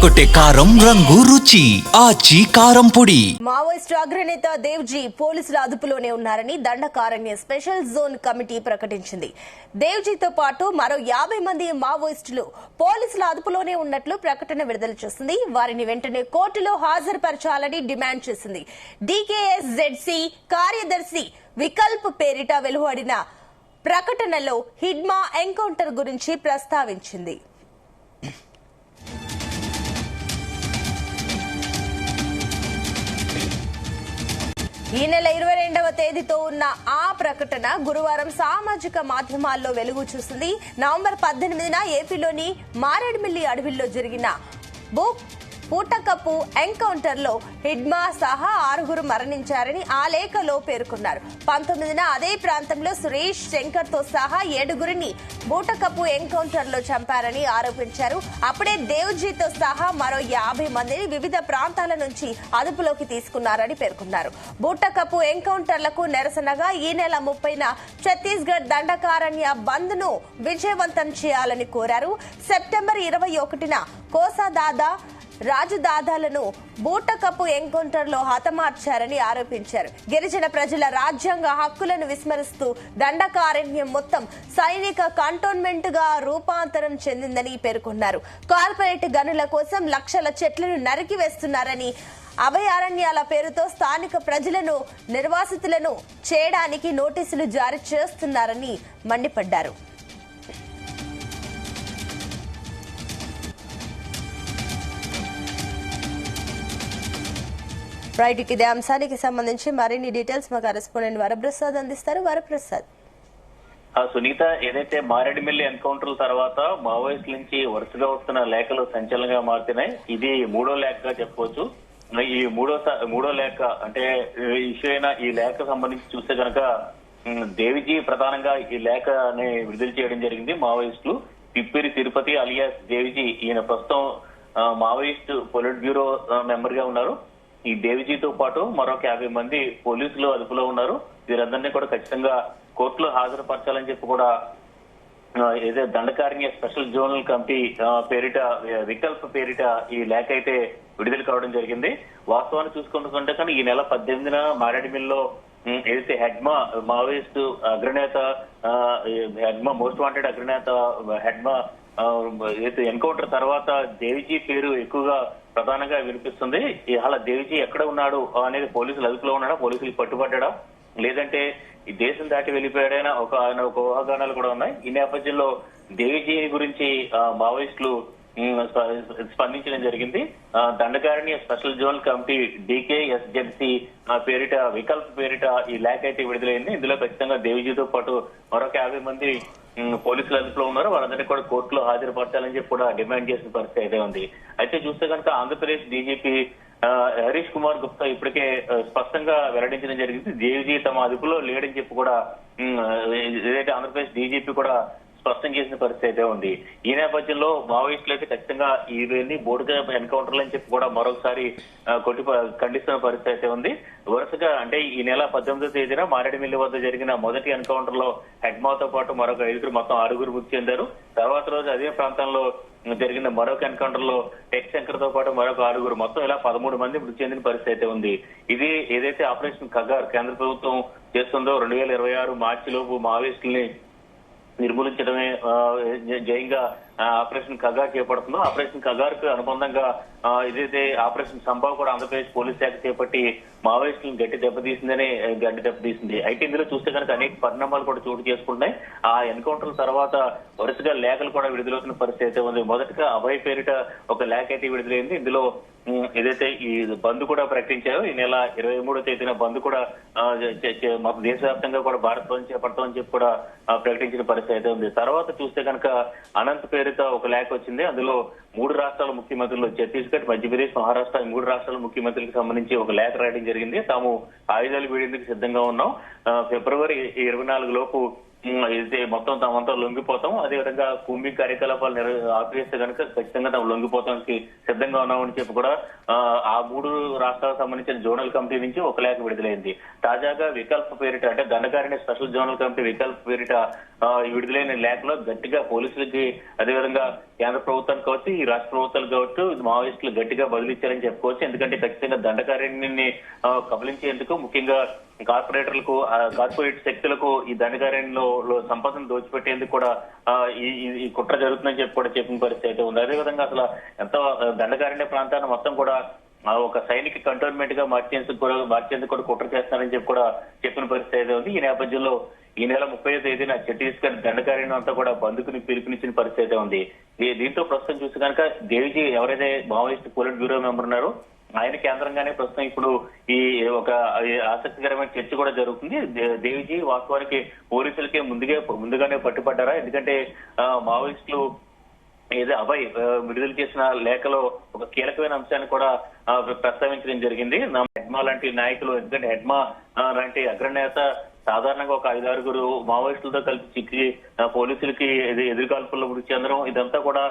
అదరగొట్టే కారం రంగు రుచి ఆచి కారం పొడి. మావోయిస్టు అగ్రనేత దేవ్జీ పోలీసుల అదుపులోనే ఉన్నారని దండకారణ్య స్పెషల్ జోన్ కమిటీ ప్రకటించింది. దేవ్జీతో పాటు మరో 50 మంది మావోయిస్టులు పోలీసుల అదుపులోనే ఉన్నట్లు ప్రకటన విడుదల చేసింది. వారిని వెంటనే కోర్టులో హాజరుపరచాలని డిమాండ్ చేసింది. DKSZC కార్యదర్శి వికల్ప్ పేరిట వెలువడిన ప్రకటనలో హిడ్మా ఎన్కౌంటర్ గురించి ప్రస్తావించింది. ఈ నెల 22వ తేదీతో ఉన్న ఆ ప్రకటన గురువారం సామాజిక మాధ్యమాల్లో వెలుగు చూసింది. నవంబర్ 18న ఏపీలోని మారేడుమిల్లి అడవిలో జరిగిన పూటకపు ఎన్కౌంటర్ లో హిడ్మా సహా 6 మరణించారని ఆ లేఖలో పేర్కొన్నారు. 19న అదే ప్రాంతంలో సురేష్ శంకర్ తో సహా 7 బూటకపు ఎన్కౌంటర్ లో చంపారని ఆరోపించారు. అప్పుడే దేవ్జీతో సహా మరో 50 మందిని వివిధ ప్రాంతాల నుంచి అదుపులోకి తీసుకున్నారని పేర్కొన్నారు. బూటకపు ఎన్కౌంటర్లకు నిరసనగా ఈ నెల 30న ఛత్తీస్గఢ్ దండకారణ్య బంద్ ను విజయవంతం చేయాలని కోరారు. సెప్టెంబర్ 21న కోసాదాదా రాజదాదాలను బూటకపు ఎన్కౌంటర్ లో హతమార్చారని ఆరోపించారు. గిరిజన ప్రజల రాజ్యాంగ హక్కులను విస్మరిస్తూ దండకారణ్యం మొత్తం సైనిక కంటోన్మెంట్ గా రూపాంతరం చెందిందని పేర్కొన్నారు. కార్పొరేట్ గనుల కోసం లక్షల చెట్లను నరికివేస్తున్నారని, అభయారణ్యాల పేరుతో స్థానిక ప్రజలను నిర్వాసితులను చేయడానికి నోటీసులు జారీ చేస్తున్నారని మండిపడ్డారు. రైట్, ఇదే అంశానికి సంబంధించి మరిన్ని డీటెయిల్స్ మా కరెస్పాండెంట్ వరప్రసాద్ అందిస్తారు. వరప్రసాద్. సునీత, ఏదైతే మారేడుమిల్లి ఎన్కౌంటర్ తర్వాత మావోయిస్టుల నుంచి వరుసగా వస్తున్న లేఖలు సంచలనంగా మారుతున్నాయి. ఇది 3వ లేఖగా చెప్పవచ్చు. ఈ మూడో లేఖ అంటే ఇష్యూ అయిన ఈ లేఖ సంబంధించి చూస్తే కనుక దేవిజీ ప్రధానంగా ఈ లేఖని విడుదల చేయడం జరిగింది. మావోయిస్టులు పిప్పిరి తిరుపతి అలియాస్ దేవిజీ, ఈయన ప్రస్తుతం మావోయిస్ట్ పొలిట్ బ్యూరో మెంబర్ గా ఉన్నారు. ఈ దేవిజీతో పాటు మరొక 50 మంది పోలీసులు అదుపులో ఉన్నారు. వీరందరినీ కూడా ఖచ్చితంగా కోర్టులో హాజరుపరచాలని చెప్పి కూడా ఏదో దండకారణ్య స్పెషల్ జోనల్ కమిటీ పేరిట వికల్ప్ పేరిట ఈ లేఖ అయితే విడుదల కావడం జరిగింది. వాస్తవాన్ని చూసుకుంటుంటే కానీ ఈ నెల 18న మారేడుమిల్లో ఏదైతే హెడ్మా మావోయిస్టు అగ్రనేత హెడ్మా మోస్ట్ వాంటెడ్ అగ్రనేత హెడ్మా ఏదైతే ఎన్కౌంటర్ తర్వాత దేవిజీ పేరు ఎక్కువగా ప్రధానంగా వినిపిస్తుంది. అలా దేవిజీ ఎక్కడ ఉన్నాడు అనేది పోలీసులు అదుపులో ఉన్నాడా, పోలీసులు పట్టుబడ్డా, లేదంటే ఈ దేశం దాటి వెళ్ళిపోయాడైనా ఆయన ఒక ఊహాగానాలు కూడా ఉన్నాయి. ఈ నేపథ్యంలో దేవిజీ గురించి మావోయిస్టులు స్పందించడం జరిగింది. Dandakaranya special zone committee DKSZC పేరిట వికల్ప్ పేరిట ఈ లేఖ అయితే విడుదలైంది. ఇందులో ఖచ్చితంగా దేవిజీతో పాటు మరొక 50 మంది పోలీసులు అదుపులో ఉన్నారు. వాళ్ళందరినీ కూడా కోర్టులో హాజరుపరచాలని చెప్పి కూడా డిమాండ్ చేసిన పరిస్థితి అయితే ఉంది. అయితే చూస్తే కనుక ఆంధ్రప్రదేశ్ DGP హరీష్ కుమార్ గుప్తా ఇప్పటికే స్పష్టంగా వెల్లడించడం జరిగింది. దేవిజీ తమ అదుపులో లేడని చెప్పి కూడా ఏదైతే ఆంధ్రప్రదేశ్ DGP కూడా స్పష్టం చేసిన పరిస్థితి అయితే ఉంది. ఈ నేపథ్యంలో మావోయిస్టులు అయితే ఖచ్చితంగా ఇవన్నీ బోర్డుగా ఎన్కౌంటర్లు అని చెప్పి కూడా మరొకసారి ఖండిస్తున్న పరిస్థితి అయితే ఉంది. వరుసగా అంటే ఈ నెల 18వ తేదీన మారేడుమిల్లి వద్ద జరిగిన మొదటి ఎన్కౌంటర్ లో హెడ్మాతో పాటు మరొక 5 మొత్తం 6 మృతి చెందారు. తర్వాత రోజు అదే ప్రాంతంలో జరిగిన మరొక ఎన్కౌంటర్ లో టెక్ శంకర్ తో పాటు మరొక 6 మొత్తం ఇలా 13 మంది మృతి చెందిన పరిస్థితి అయితే ఉంది. ఇది ఏదైతే ఆపరేషన్ ఖగార్ కేంద్ర ప్రభుత్వం చేస్తుందో 2026 మార్చి లోపు మావోయిస్టుల్ని నిర్మూలించడమే జయంగా ఆపరేషన్ ఖగార్ చేపడుతుందో ఆపరేషన్ ఖగార్ కు అనుబంధంగా ఏదైతే ఆపరేషన్ సంభవ్ కూడా ఆంధ్రప్రదేశ్ పోలీస్ శాఖ చేపట్టి మావోయిస్టులను గట్టి దెబ్బతీసింది. అయితే ఇందులో చూస్తే కనుక అనేక పరిణామాలు కూడా చోటు చేసుకుంటున్నాయి. ఆ ఎన్కౌంటర్ల తర్వాత వరుసగా లేఖలు కూడా విడుదలవుతున్న పరిస్థితి అయితే ఉంది. మొదటగా అభయ్ పేరిట ఒక లేఖ అయితే విడుదలైంది. ఇందులో ఏదైతే ఈ బంద్ కూడా ప్రకటించారో ఈ నెల 23వ తేదీన బంద్ కూడా మాకు దేశవ్యాప్తంగా కూడా భారత్ బంద్ చేపడతామని చెప్పి కూడా ప్రకటించిన పరిస్థితి అయితే ఉంది. తర్వాత చూస్తే కనుక అనంత్ పేరుతో ఒక లేఖ వచ్చింది. అందులో 3 రాష్ట్రాల ముఖ్యమంత్రులు ఛత్తీస్గఢ్, మధ్యప్రదేశ్, మహారాష్ట్ర 3 రాష్ట్రాల ముఖ్యమంత్రులకు సంబంధించి ఒక లేఖ రాయడం జరిగింది. తాము ఆయుధాలు వీడేందుకు సిద్ధంగా ఉన్నాం. ఫిబ్రవరి 24 లోపు అయితే మొత్తం తామంతా లొంగిపోతాం, అదేవిధంగా కూంబింగ్ కార్యకలాపాలు ఆపేస్తే కనుక ఖచ్చితంగా తాము లొంగిపోతానికి సిద్ధంగా ఉన్నామని చెప్పి కూడా ఆ 3 రాష్ట్రాలకు సంబంధించిన జోనల్ కమిటీ నుంచి ఒక లేఖ విడుదలైంది. తాజాగా వికల్ప పేరిట అంటే దండకారణ్య స్పెషల్ జోనల్ కమిటీ వికల్ప పేరిట విడుదలైన లేఖలో గట్టిగా పోలీసులకి అదేవిధంగా కేంద్ర ప్రభుత్వానికి కావచ్చు, ఈ రాష్ట్ర ప్రభుత్వాలు కావచ్చు మావోయిస్టులు గట్టిగా బదిలిచ్చారని చెప్పుకోవచ్చు. ఎందుకంటే ఖచ్చితంగా దండకారణ్యాన్ని కబలించేందుకు ముఖ్యంగా కార్పొరేట్ శక్తులకు ఈ దండకారణ్యంలో సంపదను దోచిపెట్టేందుకు కూడా ఈ కుట్ర జరుగుతుందని చెప్పి కూడా చెప్పిన పరిస్థితి అయితే ఉంది. అదేవిధంగా అసలు ఎంతో దండకారణ్య ప్రాంతాన్ని మొత్తం కూడా ఒక సైనిక కంటోన్మెంట్ గా మార్చేందుకు కూడా కుట్ర చేస్తారని చెప్పి కూడా చెప్పిన పరిస్థితి అయితే ఉంది. ఈ నేపథ్యంలో ఈ నెల 30వ తేదీన ఛత్తీస్గఢ్ దండకారణ్యం అంతా కూడా బంద్కు పిలుపునిచ్చిన పరిస్థితి అయితే ఉంది. దీంతో ప్రస్తుతం చూసి కనుక దేవ్జీ ఎవరైతే మావోయిస్ట్ పోలిట్ బ్యూరో మెంబర్ ఉన్నారో ఆయన కేంద్రంగానే ప్రస్తుతం ఇప్పుడు ఈ ఒక ఆసక్తికరమైన చర్చ కూడా జరుగుతుంది. దేవ్జీ వాస్తవానికి పోలీసులకే ముందుగానే పట్టుబడ్డారా? ఎందుకంటే మావోయిస్టులు ఏదో అభయ్ విడుదల చేసిన లేఖలో ఒక కీలకమైన అంశాన్ని కూడా ప్రస్తావించడం జరిగింది. హెడ్మా లాంటి నాయకులు, ఎందుకంటే హెడ్మా లాంటి అగ్రనేత సాధారణంగా ఒక 5-6 మావోయిస్టులతో కలిసి చిక్కి పోలీసులకి ఎదురుకాల్పుల్లో మృతి చెందడం ఇదంతా కూడా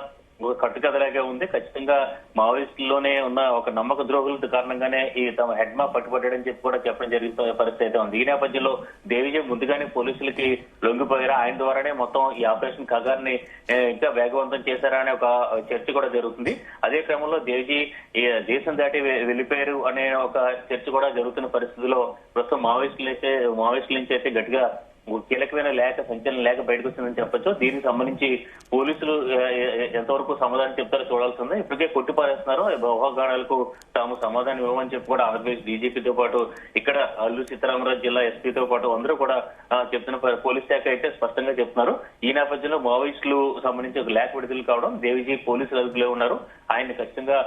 ఒక కట్టుకథలాగే ఉంది. ఖచ్చితంగా మావోయిస్టుల్లోనే ఉన్న ఒక నమ్మక ద్రోహుల కారణంగానే ఈ తమ హెడ్మా పట్టుబడ్డాడని చెప్పి కూడా చెప్పడం జరిగిన పరిస్థితి అయితే ఉంది. ఈ నేపథ్యంలో దేవిజీ ముందుగానే పోలీసులకి లొంగిపోయారా, ఆయన ద్వారానే మొత్తం ఈ ఆపరేషన్ ఖగార్ని ఇంకా వేగవంతం చేశారా అనే ఒక చర్చ కూడా జరుగుతుంది. అదే క్రమంలో దేవిజీ దేశం దాటి వెళ్లిపోయారు అనే ఒక చర్చ కూడా జరుగుతున్న పరిస్థితిలో ప్రస్తుతం మావోయిస్టుల నుంచి అయితే గట్టిగా కీలకమైన సంచలన లేఖ బయటకు వచ్చిందని చెప్పొచ్చు. దీనికి సంబంధించి పోలీసులు ఎంతవరకు సమాధానం చెప్తారో చూడాల్సిందే. ఇప్పటికే కొట్టిపారేస్తున్నారు. ఊహాగానాలకు తాము సమాధానం ఇవ్వమని చెప్పి కూడా ఆంధ్రప్రదేశ్ డీజీపీతో పాటు ఇక్కడ అల్లూరి సీతారామరాజు జిల్లా ఎస్పీతో పాటు అందరూ కూడా చెప్తున్న పోలీస్ శాఖ అయితే స్పష్టంగా చెప్తున్నారు. ఈ నేపథ్యంలో మావోయిస్టులు సంబంధించి ఒక లేఖ విడుదల కావడం, దేవిజీ పోలీసులు అదుపులో ఉన్నారు, ఆయన ఖచ్చితంగా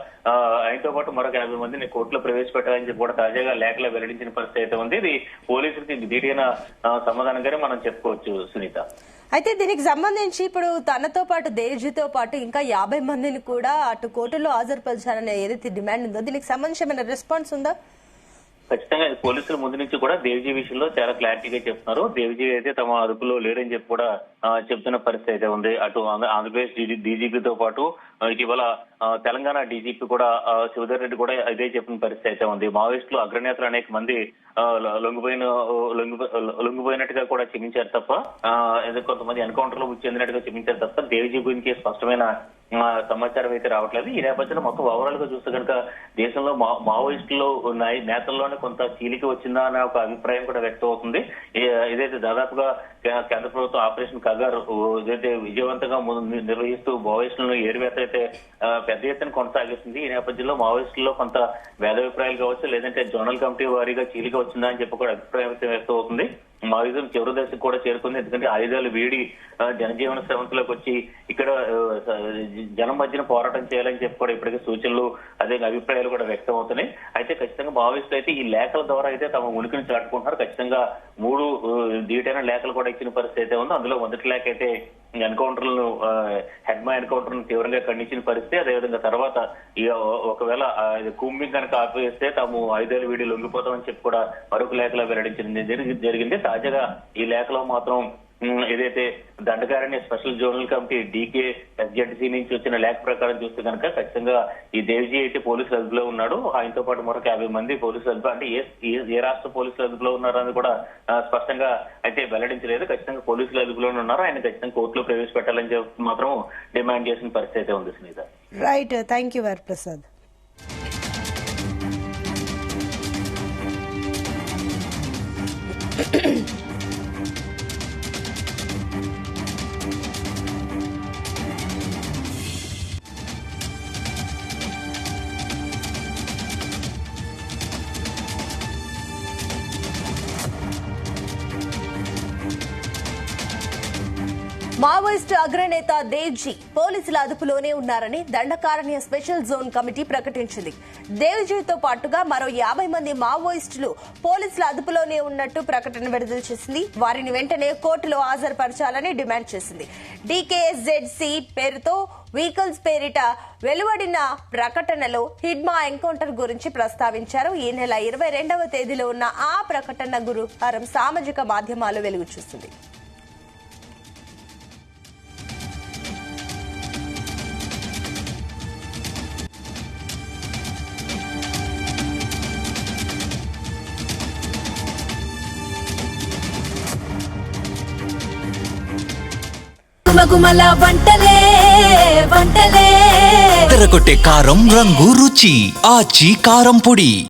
ఆయనతో పాటు మరొక 50 మందిని కోర్టులో ప్రవేశపెట్టాలని చెప్పి కూడా తాజాగా లేఖలో వెల్లడించిన పరిస్థితి అయితే ఉంది. ఇది పోలీసులకి ధీటైన సమాధానంగానే మనం చెప్పుకోవచ్చు సునీత. అయితే దీనికి సంబంధించి ఇప్పుడు తనతో పాటు దేవ్జీతో పాటు ఇంకా 50 మందిని కూడా అటు కోర్టులో హాజరుపరచాలనే ఏదైతే డిమాండ్ ఉందో దీనికి సంబంధించి ఏమైనా రెస్పాన్స్ ఉందా? ఖచ్చితంగా పోలీసుల ముందు నుంచి కూడా దేవ్జీ విషయంలో చాలా క్లారిటీగా చెప్తున్నారు. దేవ్జీ అయితే తమ అదుపులో లేడని చెప్పి కూడా చెప్తున్న పరిస్థితి అయితే ఉంది. అటు ఆంధ్రప్రదేశ్ డీజీపీతో పాటు ఇటీవల తెలంగాణ డీజీపీ కూడా శివధర్ రెడ్డి కూడా ఇదే చెప్పిన పరిస్థితి అయితే ఉంది. మావోయిస్టులు అగ్రనేతలు అనేక మంది లొంగిపోయినట్టుగా కూడా చెప్పించారు తప్ప కొంతమంది ఎన్కౌంటర్ లో చెందినట్టుగా చెప్పించారు తప్ప దేవ్జీ గురించి స్పష్టమైన సమాచారం అయితే రావట్లేదు. ఈ నేపథ్యంలో మొత్తం ఓవరాల్ గా చూస్తే కనుక దేశంలో మావోయిస్టులు నేతల్లోనే కొంత చీలిక వచ్చిందా అనే ఒక అభిప్రాయం కూడా వ్యక్తం అవుతుంది. ఏదైతే దాదాపుగా కేంద్ర ప్రభుత్వం ఆపరేషన్ ఖగార్ ఏదైతే విజయవంతంగా నిర్వహిస్తూ మావోయిస్టులను ఏరివేత అయితే పెద్ద ఎత్తున కొనసాగిస్తుంది. ఈ నేపథ్యంలో మావోయిస్టుల్లో కొంత భేదాభిప్రాయాలు కావచ్చు, లేదంటే జోనల్ కమిటీ వారీగా చీలిక వచ్చిందా అని చెప్పి కూడా అభిప్రాయం వ్యక్తం అవుతుంది. మావోయిజం చివరి దశకు కూడా చేరుకుంది. ఎందుకంటే ఆయుధాలు వీడి జనజీవన శ్రమంలోకి వచ్చి ఇక్కడ జనం మధ్యన పోరాటం చేయాలని చెప్పి కూడా ఇప్పటికే సూచనలు అదే అభిప్రాయాలు కూడా వ్యక్తం అవుతున్నాయి. అయితే ఖచ్చితంగా మావోయిస్టులు అయితే ఈ లేఖల ద్వారా అయితే తమ ఉనికిని చాటుకుంటున్నారు. ఖచ్చితంగా 3 ధీటైన లేఖలు కూడా ఇచ్చిన పరిస్థితి అయితే ఉంది. అందులో మొదటి లేఖ అయితే హెడ్మా ఎన్కౌంటర్లను తీవ్రంగా ఖండించిన పరిస్థితి. అదేవిధంగా తర్వాత ఒకవేళ కూంబింగ్ కనుక ఆపేస్తే తాము ఆయుధాలు వీడి లొంగిపోతామని చెప్పి కూడా మరొక లేఖలో వెల్లడించింది జరిగింది. తాజాగా ఈ లేఖలో మాత్రం ఏదైతే Dandakaranya special zonal committee DK SZC నుంచి వచ్చిన లేఖ ప్రకారం చూస్తే కనుక ఖచ్చితంగా ఈ దేవ్జీ అయితే పోలీసుల అదుపులో ఉన్నాడు. ఆయనతో పాటు మరొక 50 మంది పోలీసుల అదుపులో, అంటే ఏ రాష్ట్ర పోలీసుల అదుపులో ఉన్నారని కూడా స్పష్టంగా అయితే వెల్లడించలేదు. ఖచ్చితంగా పోలీసుల అదుపులోనే ఉన్నారు. ఆయన ఖచ్చితంగా కోర్టులో ప్రవేశపెట్టాలని చెప్పి మాత్రం డిమాండ్ చేసిన పరిస్థితి అయితే ఉంది Sunitha. Right, thank you Varaprasad. Maoist అగ్రనేత దేవ్జీ పోలీసుల అదుపులోనే ఉన్నారని దండకారణ్య స్పెషల్ జోన్ కమిటీ ప్రకటించింది. దేవ్జీతో పాటుగా మరో 50 మంది మావోయిస్టులు పోలీసుల అదుపులోనే ఉన్నట్టు ప్రకటన విడుదల చేసింది. వారిని వెంటనే కోర్టులో హాజరుపరచాలని డిమాండ్ చేసింది. డీకేఎస్జెడ్సీ పేరుతో వెహికల్స్ పేరిట వెలువడిన ప్రకటనలో హిడ్మా ఎన్కౌంటర్ గురించి ప్రస్తావించారు. ఈ నెల 22వ తేదీలో ఉన్న ఆ ప్రకటన గురువారం సామాజిక మాధ్యమాల్లో వెలుగు చూస్తుంది. గుమగుమల వంటలే వంటలే తెరకొట్టే కారం రంగు రుచి ఆచి కారం పొడి.